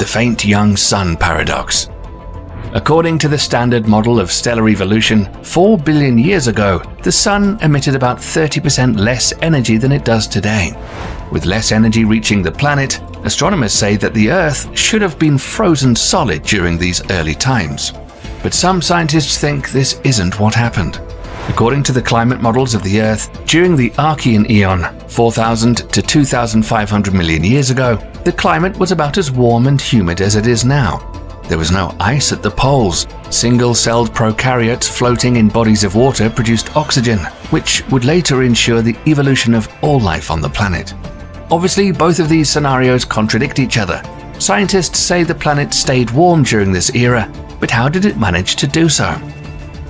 the faint young sun paradox. According to the standard model of stellar evolution, 4 billion years ago, the Sun emitted about 30% less energy than it does today. With less energy reaching the planet, astronomers say that the Earth should have been frozen solid during these early times. But some scientists think this isn't what happened. According to the climate models of the Earth, during the Archean Eon, 4,000 to 2,500 million years ago, the climate was about as warm and humid as it is now. There was no ice at the poles. Single-celled prokaryotes floating in bodies of water produced oxygen, which would later ensure the evolution of all life on the planet. Obviously, both of these scenarios contradict each other. Scientists say the planet stayed warm during this era, but how did it manage to do so?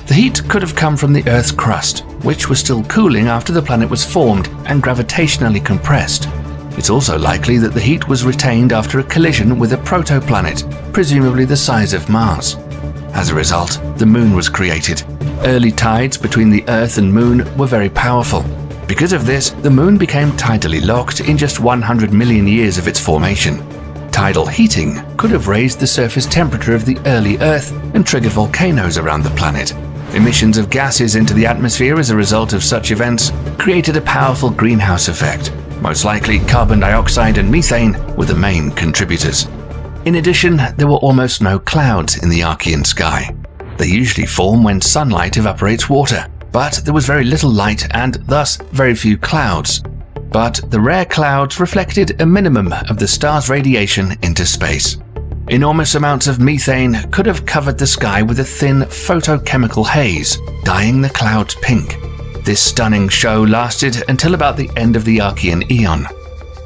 The heat could have come from the Earth's crust, which was still cooling after the planet was formed and gravitationally compressed. It's also likely that the heat was retained after a collision with a protoplanet, presumably the size of Mars. As a result, the Moon was created. Early tides between the Earth and Moon were very powerful. Because of this, the Moon became tidally locked in just 100 million years of its formation. Tidal heating could have raised the surface temperature of the early Earth and triggered volcanoes around the planet. Emissions of gases into the atmosphere as a result of such events created a powerful greenhouse effect. Most likely, carbon dioxide and methane were the main contributors. In addition, there were almost no clouds in the Archean sky. They usually form when sunlight evaporates water, but there was very little light and thus very few clouds. But the rare clouds reflected a minimum of the star's radiation into space. Enormous amounts of methane could have covered the sky with a thin photochemical haze, dyeing the clouds pink. This stunning show lasted until about the end of the Archean Eon.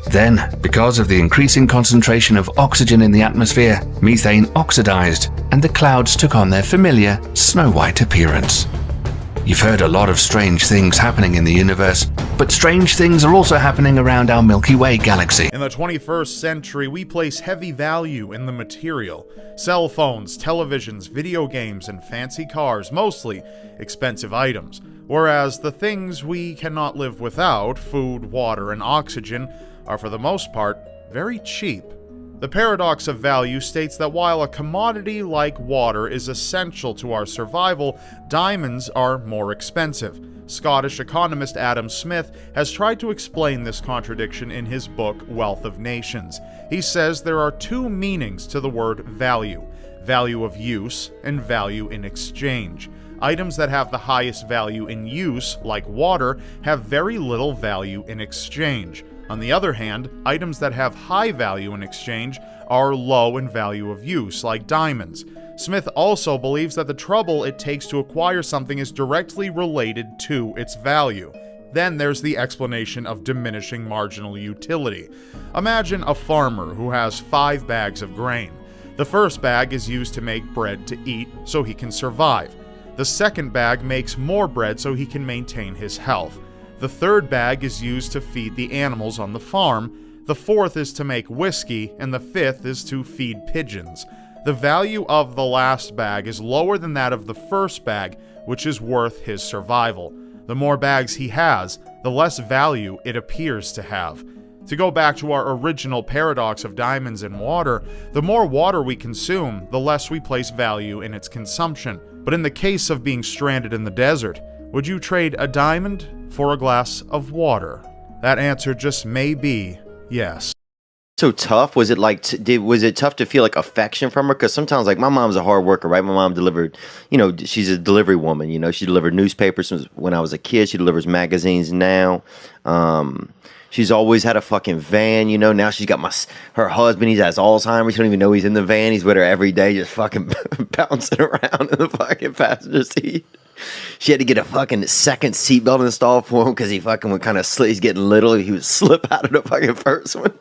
Then, because of the increasing concentration of oxygen in the atmosphere, methane oxidized, and the clouds took on their familiar snow-white appearance. You've heard a lot of strange things happening in the universe, but strange things are also happening around our Milky Way galaxy. In the 21st century, we place heavy value in the material. Cell phones, televisions, video games, and fancy cars, mostly expensive items. Whereas the things we cannot live without, food, water, and oxygen, are for the most part very cheap. The paradox of value states that while a commodity like water is essential to our survival, diamonds are more expensive. Scottish economist Adam Smith has tried to explain this contradiction in his book Wealth of Nations. He says there are two meanings to the word value: value of use and value in exchange. Items that have the highest value in use, like water, have very little value in exchange. On the other hand, items that have high value in exchange are low in value of use, like diamonds. Smith also believes that the trouble it takes to acquire something is directly related to its value. Then there's the explanation of diminishing marginal utility. Imagine a farmer who has 5 bags of grain. The first bag is used to make bread to eat so he can survive. The second bag makes more bread so he can maintain his health. The third bag is used to feed the animals on the farm. The fourth is to make whiskey, and the fifth is to feed pigeons. The value of the last bag is lower than that of the first bag, which is worth his survival. The more bags he has, the less value it appears to have. To go back to our original paradox of diamonds and water, the more water we consume, the less we place value in its consumption. But in the case of being stranded in the desert, would you trade a diamond for a glass of water? That answer just may be yes. So tough? Was it like, was it tough to feel like affection from her? Because sometimes, like, my mom's a hard worker, right? My mom delivered, she's a delivery woman, she delivered newspapers when I was a kid. She delivers magazines now. She's always had a fucking van, Now she's got her husband, he has Alzheimer's. She don't even know he's in the van. He's with her every day, just fucking bouncing around in the fucking passenger seat. She had to get a fucking second seatbelt installed for him because he fucking would kind of he's getting little. He would slip out of the fucking first one.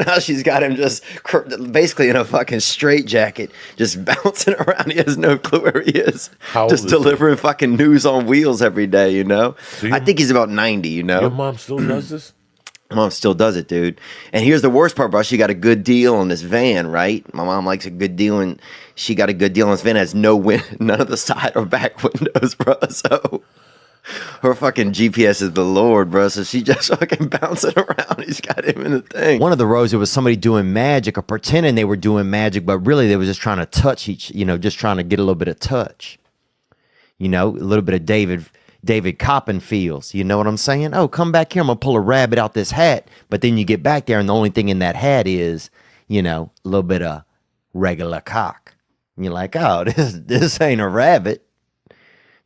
Now she's got him just basically in a fucking straitjacket, just bouncing around. He has no clue where he is. Just delivering fucking news on wheels every day, So I think he's about 90, Your mom still does this? My mom still does it, dude. And here's the worst part, bro. She got a good deal on this van, right? My mom likes a good deal, and she got a good deal on this van. It has none of the side or back windows, bro. So Her fucking GPS is the Lord, bro. So she just fucking bouncing around. He's got him in the thing. One of the rows, it was somebody doing magic or pretending they were doing magic, but really they were just trying to touch just trying to get a little bit of touch. A little bit of David Coppenfields. You know what I'm saying? Oh, come back here. I'm going to pull a rabbit out this hat. But then you get back there and the only thing in that hat is, a little bit of regular cock. And you're like, oh, this ain't a rabbit.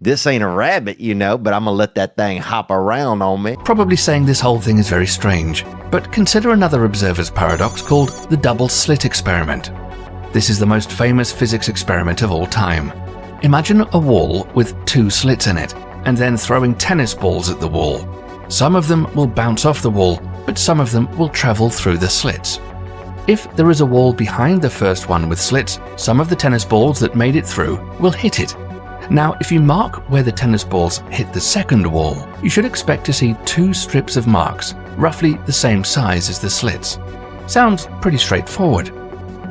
This ain't a rabbit, but I'm going to let that thing hop around on me. Probably saying this whole thing is very strange, but consider another observer's paradox called the double slit experiment. This is the most famous physics experiment of all time. Imagine a wall with 2 slits in it, and then throwing tennis balls at the wall. Some of them will bounce off the wall, but some of them will travel through the slits. If there is a wall behind the first one with slits, some of the tennis balls that made it through will hit it. Now, if you mark where the tennis balls hit the second wall, you should expect to see 2 strips of marks, roughly the same size as the slits. Sounds pretty straightforward.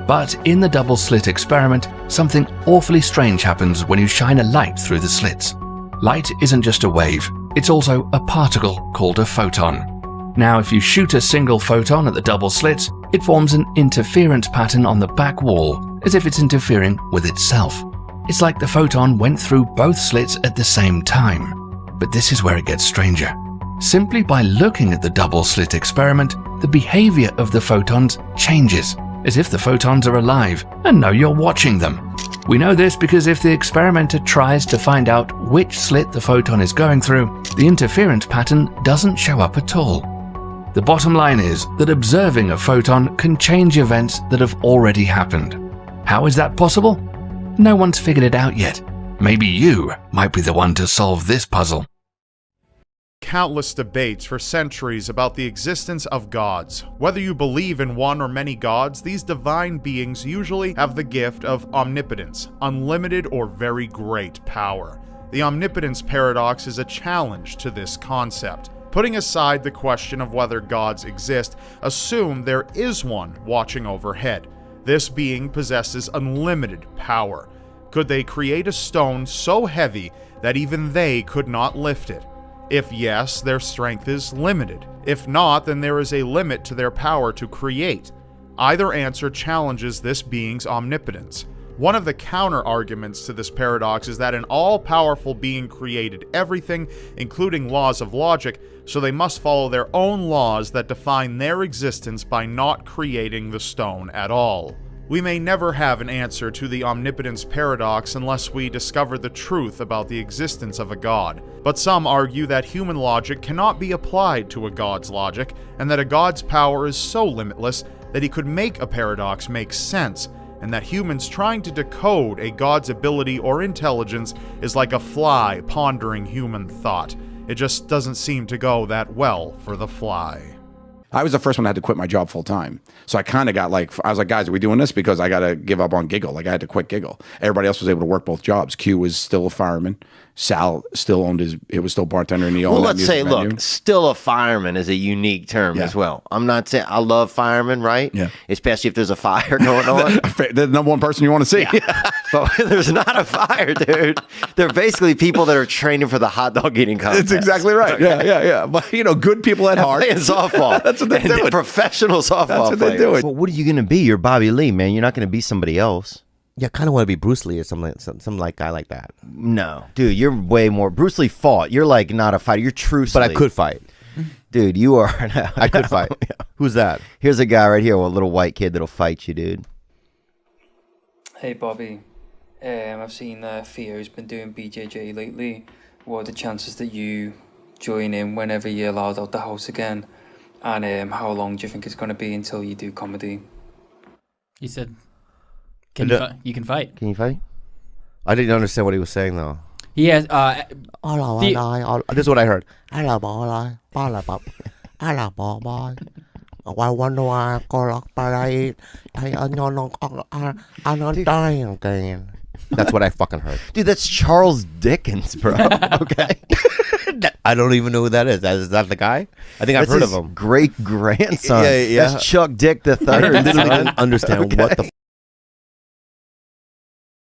But in the double slit experiment, something awfully strange happens when you shine a light through the slits. Light isn't just a wave, it's also a particle called a photon. Now, if you shoot a single photon at the double slits, it forms an interference pattern on the back wall, as if it's interfering with itself. It's like the photon went through both slits at the same time. But this is where it gets stranger. Simply by looking at the double slit experiment, the behavior of the photons changes, as if the photons are alive and know you're watching them. We know this because if the experimenter tries to find out which slit the photon is going through, the interference pattern doesn't show up at all. The bottom line is that observing a photon can change events that have already happened. How is that possible? No one's figured it out yet. Maybe you might be the one to solve this puzzle. Countless debates for centuries about the existence of gods. Whether you believe in one or many gods, these divine beings usually have the gift of omnipotence, unlimited or very great power. The omnipotence paradox is a challenge to this concept. Putting aside the question of whether gods exist, assume there is one watching overhead. This being possesses unlimited power. Could they create a stone so heavy that even they could not lift it? If yes, their strength is limited. If not, then there is a limit to their power to create. Either answer challenges this being's omnipotence. One of the counter-arguments to this paradox is that an all-powerful being created everything, including laws of logic, so they must follow their own laws that define their existence by not creating the stone at all. We may never have an answer to the omnipotence paradox unless we discover the truth about the existence of a god. But some argue that human logic cannot be applied to a god's logic, and that a god's power is so limitless that he could make a paradox make sense, and that humans trying to decode a god's ability or intelligence is like a fly pondering human thought. It just doesn't seem to go that well for the fly. I was the first one that had to quit my job full time. So I kind of got like, I was like, guys, are we doing this? Because I got to give up on Giggle. Like I had to quit Giggle. Everybody else was able to work both jobs. Q was still a fireman. Sal still owned it was still bartender and he owned that music venue. Look, still a fireman is a unique term as well. I'm not saying, I love firemen, right? Yeah. Especially if there's a fire going on. The number one person you want to see. Yeah. But there's not a fire, dude. They're basically people that are training for the hot dog eating contest. That's exactly right. Okay. Yeah. But good people at heart. Playing softball. That's what they're doing. Professional softball That's what players. they're doing. Well, what are you going to be? You're Bobby Lee, man. You're not going to be somebody else. Yeah, I kind of want to be Bruce Lee or some like guy like that. No, dude, you're way more. Bruce Lee fought. You're like not a fighter. You're true. But I could fight. Dude, you are. I could fight. Yeah. Who's that? Here's a guy right here, a little white kid that'll fight you, dude. Hey, Bobby. I've seen Theo's been doing BJJ lately. What are the chances that you join in whenever you're allowed out the house again? And how long do you think it's going to be until you do comedy? He said, you can fight. Can you fight? I didn't understand what he was saying, though. He has... This is what I heard. I wonder why That's what I fucking heard. Dude, that's Charles Dickens, bro. Okay. I don't even know who that is. Is that the guy? I think I've heard of him. Great grandson. Yeah. That's Chuck Dick the I third. didn't understand what the